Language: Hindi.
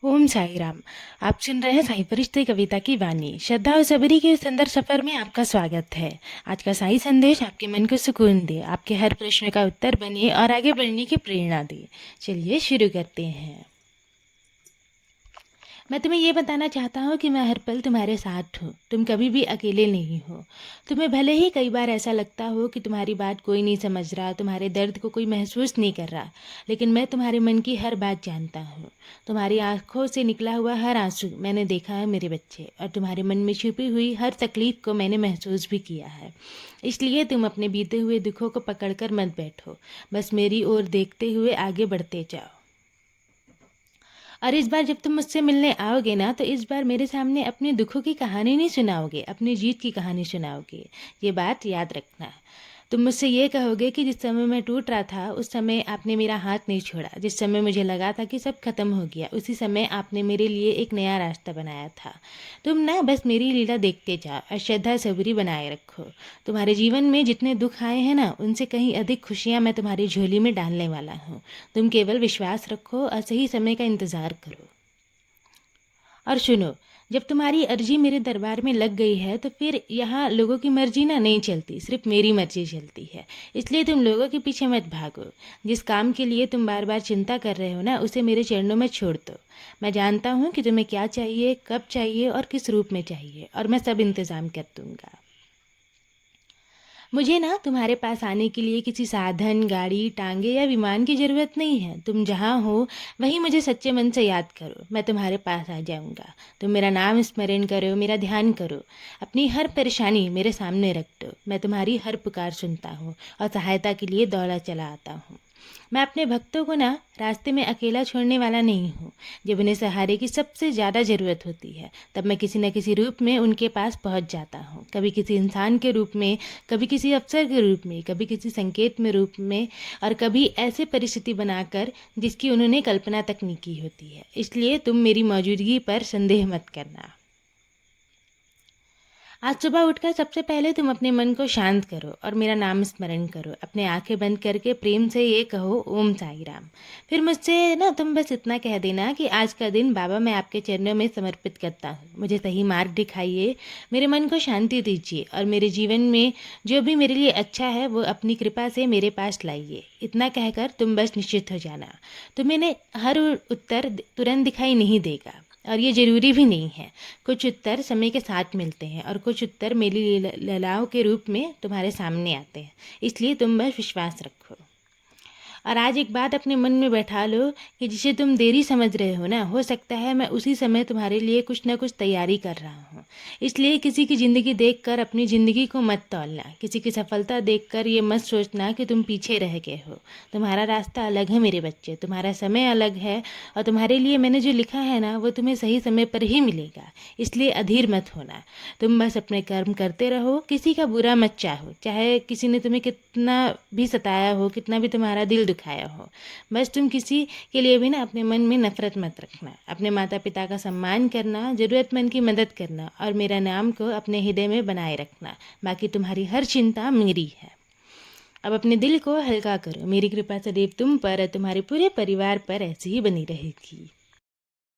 ओम साई राम। आप सुन रहे हैं साई फरिश्ते कविता की वाणी। श्रद्धा और सबरी के इस सुंदर सफर में आपका स्वागत है। आज का साई संदेश आपके मन को सुकून दे, आपके हर प्रश्न का उत्तर बने और आगे बढ़ने की प्रेरणा दे। चलिए शुरू करते हैं। मैं तुम्हें ये बताना चाहता हूँ कि मैं हर पल तुम्हारे साथ हूँ। तुम कभी भी अकेले नहीं हो। तुम्हें भले ही कई बार ऐसा लगता हो कि तुम्हारी बात कोई नहीं समझ रहा, तुम्हारे दर्द को कोई महसूस नहीं कर रहा, लेकिन मैं तुम्हारे मन की हर बात जानता हूँ। तुम्हारी आंखों से निकला हुआ हर आंसू मैंने देखा है मेरे बच्चे, और तुम्हारे मन में छुपी हुई हर तकलीफ को मैंने महसूस भी किया है। इसलिए तुम अपने बीते हुए दुखों को पकड़कर मत बैठो, बस मेरी ओर देखते हुए आगे बढ़ते जाओ। और इस बार जब तुम मुझसे मिलने आओगे ना, तो इस बार मेरे सामने अपने दुखों की कहानी नहीं सुनाओगे, अपनी जीत की कहानी सुनाओगे। ये बात याद रखना। तुम मुझसे ये कहोगे कि जिस समय मैं टूट रहा था उस समय आपने मेरा हाथ नहीं छोड़ा, जिस समय मुझे लगा था कि सब खत्म हो गया उसी समय आपने मेरे लिए एक नया रास्ता बनाया था। तुम ना बस मेरी लीला देखते जाओ और श्रद्धा सबरी बनाए रखो। तुम्हारे जीवन में जितने दुख आए हैं ना, उनसे कहीं अधिक खुशियाँ मैं तुम्हारी झोली में डालने वाला हूँ। तुम केवल विश्वास रखो और सही समय का इंतज़ार करो। और सुनो, जब तुम्हारी अर्जी मेरे दरबार में लग गई है तो फिर यहाँ लोगों की मर्जी ना नहीं चलती, सिर्फ मेरी मर्जी चलती है। इसलिए तुम लोगों के पीछे मत भागो। जिस काम के लिए तुम बार बार चिंता कर रहे हो ना, उसे मेरे चरणों में छोड़ दो। मैं जानता हूँ कि तुम्हें क्या चाहिए, कब चाहिए और किस रूप में चाहिए, और मैं सब इंतज़ाम कर दूँगा। मुझे ना तुम्हारे पास आने के लिए किसी साधन, गाड़ी, टांगे या विमान की ज़रूरत नहीं है। तुम जहाँ हो वहीं मुझे सच्चे मन से याद करो, मैं तुम्हारे पास आ जाऊँगा। तुम मेरा नाम स्मरण करो, मेरा ध्यान करो, अपनी हर परेशानी मेरे सामने रख दो। मैं तुम्हारी हर पुकार सुनता हूँ और सहायता के लिए दौड़ा चला आता हूँ। मैं अपने भक्तों को ना रास्ते में अकेला छोड़ने वाला नहीं हूँ। जब उन्हें सहारे की सबसे ज़्यादा ज़रूरत होती है, तब मैं किसी न किसी रूप में उनके पास पहुँच जाता हूँ। कभी किसी इंसान के रूप में, कभी किसी अवसर के रूप में, कभी किसी संकेत में रूप में, और कभी ऐसे परिस्थिति बनाकर जिसकी उन्होंने कल्पना तक नहीं की होती है। इसलिए तुम मेरी मौजूदगी पर संदेह मत करना। आज सुबह उठकर सबसे पहले तुम अपने मन को शांत करो और मेरा नाम स्मरण करो। अपने आंखें बंद करके प्रेम से ये कहो, ओम साई राम। फिर मुझसे ना तुम बस इतना कह देना कि आज का दिन बाबा मैं आपके चरणों में समर्पित करता हूँ। मुझे सही मार्ग दिखाइए, मेरे मन को शांति दीजिए, और मेरे जीवन में जो भी मेरे लिए अच्छा है वो अपनी कृपा से मेरे पास लाइए। इतना कहकर तुम बस निश्चित हो जाना। तुम्हें हर उत्तर तुरंत दिखाई नहीं देगा, और ये ज़रूरी भी नहीं है। कुछ उत्तर समय के साथ मिलते हैं और कुछ उत्तर मेरी लीलाओं के रूप में तुम्हारे सामने आते हैं। इसलिए तुम बस विश्वास रखो। और आज एक बात अपने मन में बैठा लो कि जिसे तुम देरी समझ रहे हो ना, हो सकता है मैं उसी समय तुम्हारे लिए कुछ ना कुछ तैयारी कर रहा हूँ। इसलिए किसी की ज़िंदगी देखकर अपनी ज़िंदगी को मत तौलना। किसी की सफलता देखकर ये मत सोचना कि तुम पीछे रह गए हो। तुम्हारा रास्ता अलग है मेरे बच्चे, तुम्हारा समय अलग है, और तुम्हारे लिए मैंने जो लिखा है ना, वो तुम्हें सही समय पर ही मिलेगा। इसलिए अधीर मत होना। तुम बस अपने कर्म करते रहो, किसी का बुरा मत चाहो, चाहे किसी ने तुम्हें कितना भी सताया हो, कितना भी तुम्हारा दिल दुखाया हो। बस तुम किसी के लिए भी ना अपने मन में नफरत मत रखना। अपने माता पिता का सम्मान करना, ज़रूरतमंद की मदद करना, और मेरा नाम को अपने हृदय में बनाए रखना। बाकी तुम्हारी हर चिंता मेरी है। अब अपने दिल को हल्का करो। मेरी कृपा सदैव तुम पर और तुम्हारे पूरे परिवार पर ऐसी ही बनी रहेगी।